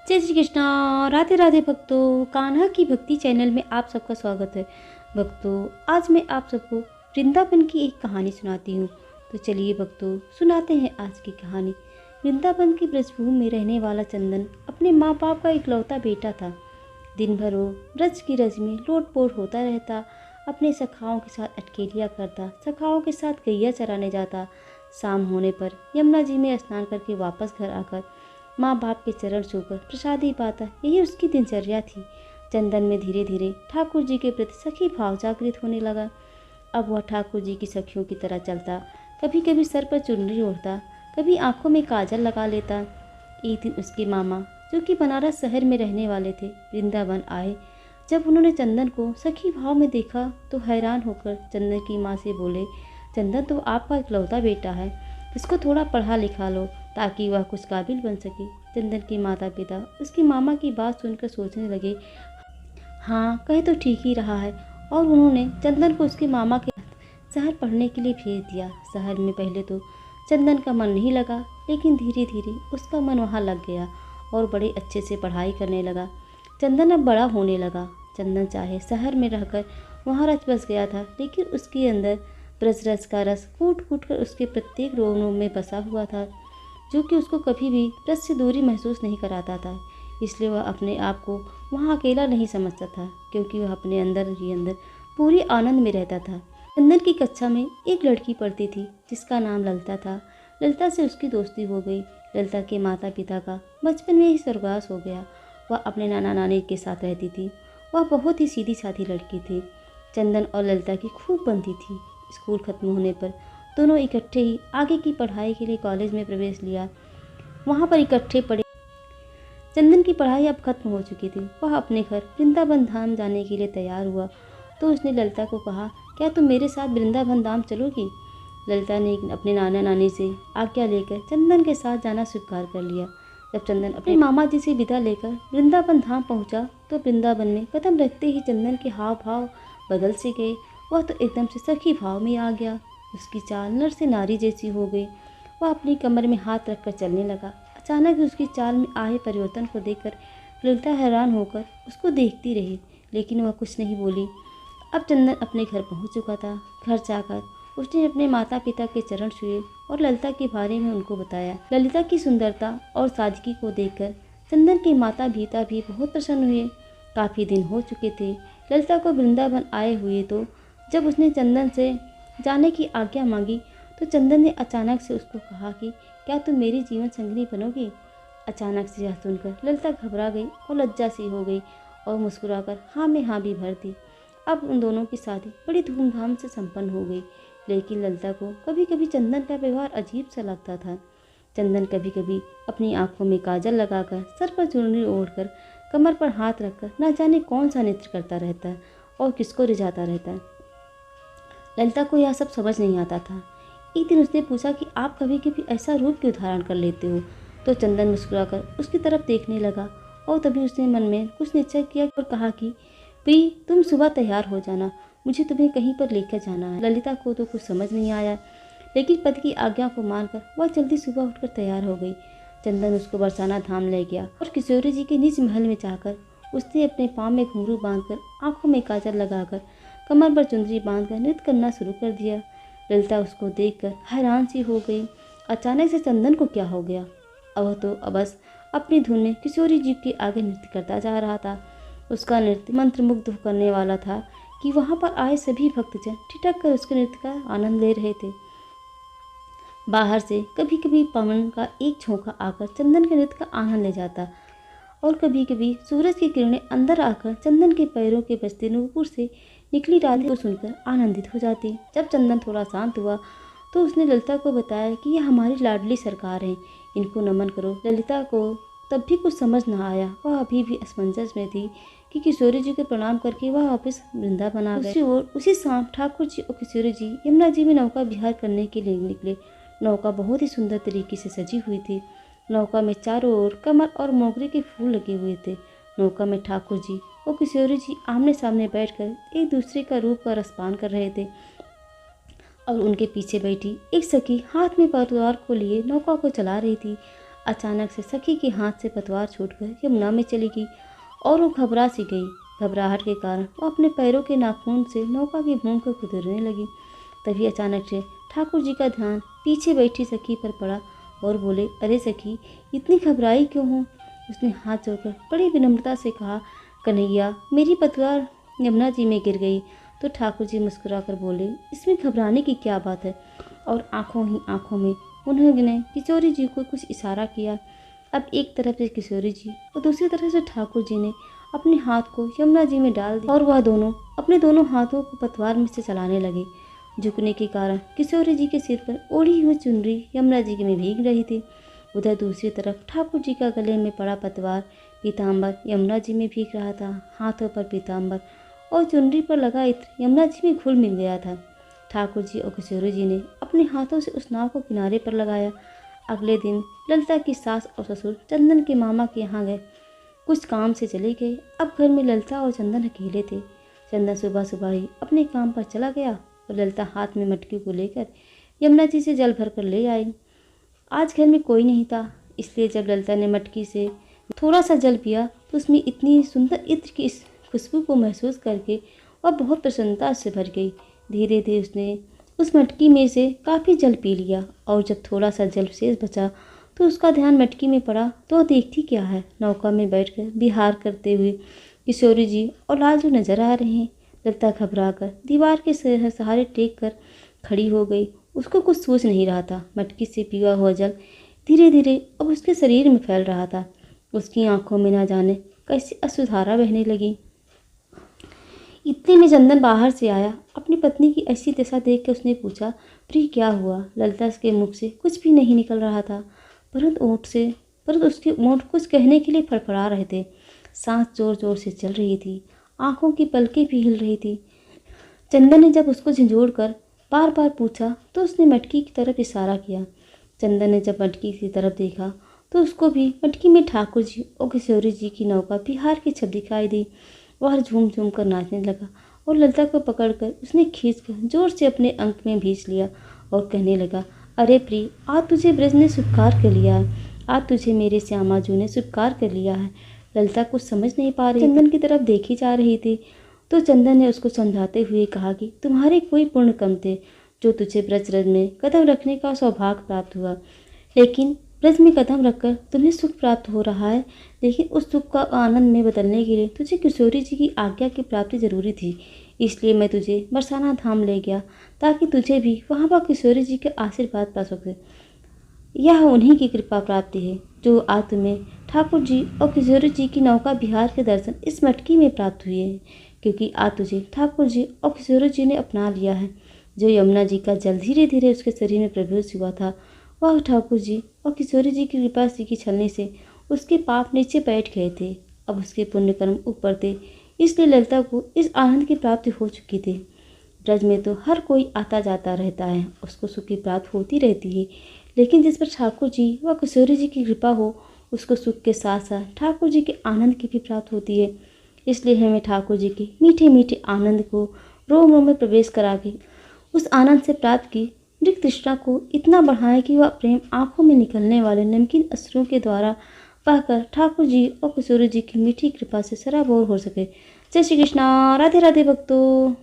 जय श्री कृष्णा। राधे राधे भक्तों, कान्हा की भक्ति चैनल में आप सबका स्वागत है। भक्तों, आज मैं आप सबको वृंदावन की एक कहानी सुनाती हूँ। तो चलिए भक्तों, सुनाते हैं आज की कहानी। वृंदावन की ब्रजभूमि में रहने वाला चंदन अपने माँ बाप का इकलौता बेटा था। दिन भर वो ब्रज की रज में लोट-पोट होता रहता, अपने सखाओं के साथ अटकेलियाँ करता, सखाओं के साथ गैया चराने जाता। शाम होने पर यमुना जी में स्नान करके वापस घर आकर माँ बाप के चरण छूकर प्रसादी पाता, यही उसकी दिनचर्या थी। चंदन में धीरे धीरे ठाकुर जी के प्रति सखी भाव जागृत होने लगा। अब वह ठाकुर जी की सखियों की तरह चलता, कभी कभी सर पर चुनरी ओढ़ता, कभी आंखों में काजल लगा लेता। एक दिन उसके मामा, जो कि बनारस शहर में रहने वाले थे, वृंदावन आए। जब उन्होंने चंदन को सखी भाव में देखा तो हैरान होकर चंदन की माँ से बोले, चंदन तो आपका इकलौता बेटा है, इसको थोड़ा पढ़ा लिखा लो ताकि वह कुछ काबिल बन सके। चंदन के माता पिता उसकी मामा की बात सुनकर सोचने लगे, हाँ कहे तो ठीक ही रहा है, और उन्होंने चंदन को उसके मामा के साथ शहर पढ़ने के लिए भेज दिया। शहर में पहले तो चंदन का मन नहीं लगा, लेकिन धीरे धीरे उसका मन वहाँ लग गया और बड़े अच्छे से पढ़ाई करने लगा। चंदन अब बड़ा होने लगा। चंदन चाहे शहर में रहकर वहाँ रच बस गया था, लेकिन उसके अंदर ब्रज रस का रस कूट कूट कर उसके प्रत्येक रोम में बसा हुआ था, जो कि उसको कभी भी ब्रज से दूरी महसूस नहीं कराता था। इसलिए वह अपने आप को वहाँ अकेला नहीं समझता था, क्योंकि वह अपने अंदर ही अंदर पूरी आनंद में रहता था। चंदन की कक्षा में एक लड़की पढ़ती थी जिसका नाम ललिता था। ललिता से उसकी दोस्ती हो गई। ललिता के माता पिता का बचपन में ही स्वर्गवास हो गया। वह अपने नाना नानी के साथ रहती थी। वह बहुत ही सीधी साधी लड़की थी। चंदन और ललिता की खूब बनती थी। स्कूल खत्म होने पर दोनों इकट्ठे ही आगे की पढ़ाई के लिए कॉलेज में प्रवेश लिया। वहाँ पर इकट्ठे पढ़े। चंदन की पढ़ाई अब खत्म हो चुकी थी। वह अपने घर वृंदावन धाम जाने के लिए तैयार हुआ तो उसने ललिता को कहा, क्या तुम मेरे साथ वृंदावन धाम चलोगी? ललिता ने अपने नाना नानी से आज्ञा लेकर चंदन के साथ जाना स्वीकार कर लिया। जब चंदन अपने मामा जी से विदा लेकर वृंदावन धाम पहुंचा तो वृंदावन में कदम रखते ही चंदन के हाव भाव बदल से गए। वह तो एकदम से सखी भाव में आ गया। उसकी चाल नर से नारी जैसी हो गई। वह अपनी कमर में हाथ रखकर चलने लगा। अचानक उसकी चाल में आए परिवर्तन को देखकर ललिता हैरान होकर उसको देखती रही, लेकिन वह कुछ नहीं बोली। अब चंदन अपने घर पहुंच चुका था। घर जाकर उसने अपने माता पिता के चरण छुए और ललिता के बारे में उनको बताया। ललिता की सुंदरता और सादगी को देखकर चंदन के माता पिता भी बहुत प्रसन्न हुए। काफ़ी दिन हो चुके थे ललिता को वृंदावन आए हुए, तो जब उसने चंदन से जाने की आज्ञा मांगी तो चंदन ने अचानक से उसको कहा कि क्या तुम मेरी जीवन संगिनी बनोगी? अचानक से यह सुनकर ललिता घबरा गई और लज्जा सी हो गई और मुस्कुराकर हाँ में हाँ भी भर दी। अब उन दोनों की शादी बड़ी धूमधाम से संपन्न हो गई, लेकिन ललिता को कभी कभी चंदन का व्यवहार अजीब सा लगता था। चंदन कभी कभी अपनी आंखों में काजल लगाकर, सर पर चुनरी ओढ़कर, कमर पर हाथ रखकर न जाने कौन सा नृत्य करता रहता है और किसको रिझाता रहता है। ललिता को यह सब समझ नहीं आता था। एक दिन उसने पूछा कि आप कभी कभी ऐसा रूप क्यों धारण कर लेते हो? तो चंदन मुस्कुराकर उसकी तरफ देखने लगा और तभी उसने मन में कुछ निश्चय किया और कहा कि प्रिय, तुम सुबह तैयार हो जाना, मुझे तुम्हें कहीं पर लेकर जाना है। ललिता को तो कुछ समझ नहीं आया, लेकिन पति की आज्ञा को मानकर वह जल्दी सुबह उठकर तैयार हो गई। चंदन उसको बरसाना धाम ले गया और किशोरी जी के निज महल में जाकर उसने अपने पाँव में घुंघरू बांधकर, आंखों में काजल लगाकर, कमर पर चुनरी बांधकर नृत्य करना शुरू कर दिया। ललिता उसको देखकर हैरान सी हो गई। अचानक से चंदन को क्या हो गया? वह तो बस अपनी धुन में किशोरी जी के आगे नृत्य करता जा रहा था। उसका नृत्य मंत्रमुग्ध करने वाला था कि वहाँ पर आए सभी भक्तजन ठिठक कर उसके नृत्य का आनंद ले रहे थे। बाहर से कभी कभी पवन का एक झोंका आकर चंदन के नृत्य का आनंद ले जाता और कभी कभी सूरज की किरणें अंदर आकर चंदन के पैरों के बजते नूपुर से निकली राधे को सुनकर आनंदित हो जाती। जब चंदन थोड़ा शांत हुआ तो उसने ललिता को बताया कि यह हमारी लाडली सरकार है, इनको नमन करो। ललिता को तब भी कुछ समझ न आया। वह अभी भी असमंजस में थी कि किशोरी जी को प्रणाम करके वह वापस वृंदावन आ गए। दूसरी ओर उसी शाम ठाकुर जी और किशोरी जी यमुना जी में नौका विहार करने के लिए निकले। नौका बहुत ही सुंदर तरीके से सजी हुई थी। नौका में चारों ओर कमल और मोगरे के फूल लगे हुए थे। नौका में ठाकुर जी और किशोरी जी आमने सामने बैठकर एक दूसरे का रूप का रसपान कर रहे थे और उनके पीछे बैठी एक सखी हाथ में पतवार को लिए नौका को चला रही थी। अचानक से सखी के हाथ से पतवार छूटकर यमुना में चली गई और वो घबरा सी गई। घबराहट के कारण वो अपने पैरों के नाखून से नौका की भूमि को कुतरने लगी। तभी अचानक से ठाकुर जी का ध्यान पीछे बैठी सखी पर पड़ा और बोले, अरे सखी, इतनी घबराई क्यों हो? उसने हाथ जोड़कर बड़ी विनम्रता से कहा, कन्हैया, मेरी पतवार यमुना जी में गिर गई। तो ठाकुर जी मुस्कुराकर बोले, इसमें घबराने की क्या बात है? और आंखों ही आंखों में उन्होंने किशोरी जी को कुछ इशारा किया। अब एक तरफ से किशोरी जी और दूसरी तरफ से ठाकुर जी ने अपने हाथ को यमुना जी में डाल दिया और वह दोनों अपने दोनों हाथों को पतवार में से चलाने लगे। झुकने के कारण किशोरी जी के सिर पर ओढ़ी हुई चुनरी यमुना जी में भीग रही थी। उधर दूसरी तरफ ठाकुर जी का गले में पड़ा पतवार पीताम्बर यमुना जी में भीग रहा था। हाथों पर पीताम्बर और चुनरी पर लगा इत्र यमुना जी में घुल मिल गया था। ठाकुर जी और किशोरी जी ने अपने हाथों से उस नाव को किनारे पर लगाया। अगले दिन ललिता की सास और ससुर चंदन के मामा के यहाँ गए। कुछ काम से चले गए। अब घर में ललिता और चंदन अकेले थे। चंदन सुबह सुबह ही अपने काम पर चला गया और ललिता हाथ में मटकी को लेकर यमुना जी से जल भर कर ले आई। आज घर में कोई नहीं था, इसलिए जब ललिता ने मटकी से थोड़ा सा जल पिया तो उसमें इतनी सुंदर इत्र की इस खुशबू को महसूस करके वह बहुत प्रसन्नता से भर गई। धीरे धीरे उसने उस मटकी में से काफ़ी जल पी लिया और जब थोड़ा सा जल शेष बचा तो उसका ध्यान मटकी में पड़ा तो देखती क्या है, नौका में बैठकर विहार करते हुए किशोरी जी और लालजू नजर आ रहे हैं। ललिता घबराकर दीवार के सहारे टेक कर खड़ी हो गई। उसको कुछ सोच नहीं रहा था। मटकी से पिया हुआ जल धीरे धीरे अब उसके शरीर में फैल रहा था। उसकी आंखों में न जाने कैसी अश्रुधारा बहने लगी। इतने में चंदन बाहर से आया। अपनी पत्नी की ऐसी दशा देख कर उसने पूछा, प्रिय क्या हुआ? ललिता के मुख से कुछ भी नहीं निकल रहा था, परंतु उसके ओंठ कुछ कहने के लिए फड़फड़ा रहे थे। सांस जोर जोर से चल रही थी, आंखों की पलकें भी हिल रही थी। चंदन ने जब उसको झंझोड़ कर बार बार पूछा तो उसने मटकी की तरफ इशारा किया। चंदन ने जब मटकी की तरफ देखा तो उसको भी मटकी में ठाकुर जी और किशोरी जी की नौका बिहार की छवि दिखाई दी। वह झूम झूम कर नाचने लगा और ललिता को पकड़कर उसने खींचकर जोर से अपने अंक में भींच लिया और कहने लगा, अरे प्रिय, आज तुझे ब्रज ने स्वीकार कर लिया है, आज तुझे मेरे श्यामा जू ने स्वीकार कर लिया है। ललिता कुछ समझ नहीं पा रही, चंदन की तरफ देखी जा रही थी। तो चंदन ने उसको समझाते हुए कहा कि तुम्हारे कोई पुण्य कम थे जो तुझे ब्रज में कदम रखने का सौभाग्य प्राप्त हुआ, लेकिन ब्रज में कदम रखकर तुम्हें सुख प्राप्त हो रहा है, लेकिन उस सुख का आनंद में बदलने के लिए तुझे किशोरी जी की आज्ञा की प्राप्ति जरूरी थी। इसलिए मैं तुझे बरसाना धाम ले गया ताकि तुझे भी वहाँ पर किशोरी जी के आशीर्वाद प्राप्त हो सके। यह उन्हीं की कृपा प्राप्ति है जो आज तुम्हें ठाकुर जी और किशोरी जी की नौका विहार के दर्शन इस मटकी में प्राप्त हुए हैं, क्योंकि आज तुझे ठाकुर जी और किशोरी जी ने अपना लिया है। जो यमुना जी का जल धीरे धीरे उसके शरीर में प्रवेश हुआ था, वह ठाकुर जी और किशोरी जी की कृपा से की छलने से उसके पाप नीचे बैठ गए थे। अब उसके पुण्य कर्म ऊपर थे, इसलिए ललिता को इस आनंद की प्राप्ति हो चुकी थी। ब्रज में तो हर कोई आता जाता रहता है, उसको सुख की प्राप्ति होती रहती है, लेकिन जिस पर ठाकुर जी व किशोरी जी की कृपा हो उसको सुख के साथ साथ ठाकुर जी के आनंद की भी प्राप्त होती है। इसलिए हमें ठाकुर जी के मीठे मीठे आनंद को रोम रोम में प्रवेश करा के उस आनंद से प्राप्त की मृग तृष्णा को इतना बढ़ाएं कि वह प्रेम आंखों में निकलने वाले नमकीन अश्रुओं के द्वारा बहकर ठाकुर जी और किशोरी जी की मीठी कृपा से सराबोर हो सके। जय श्री कृष्णा। राधे राधे भक्तों।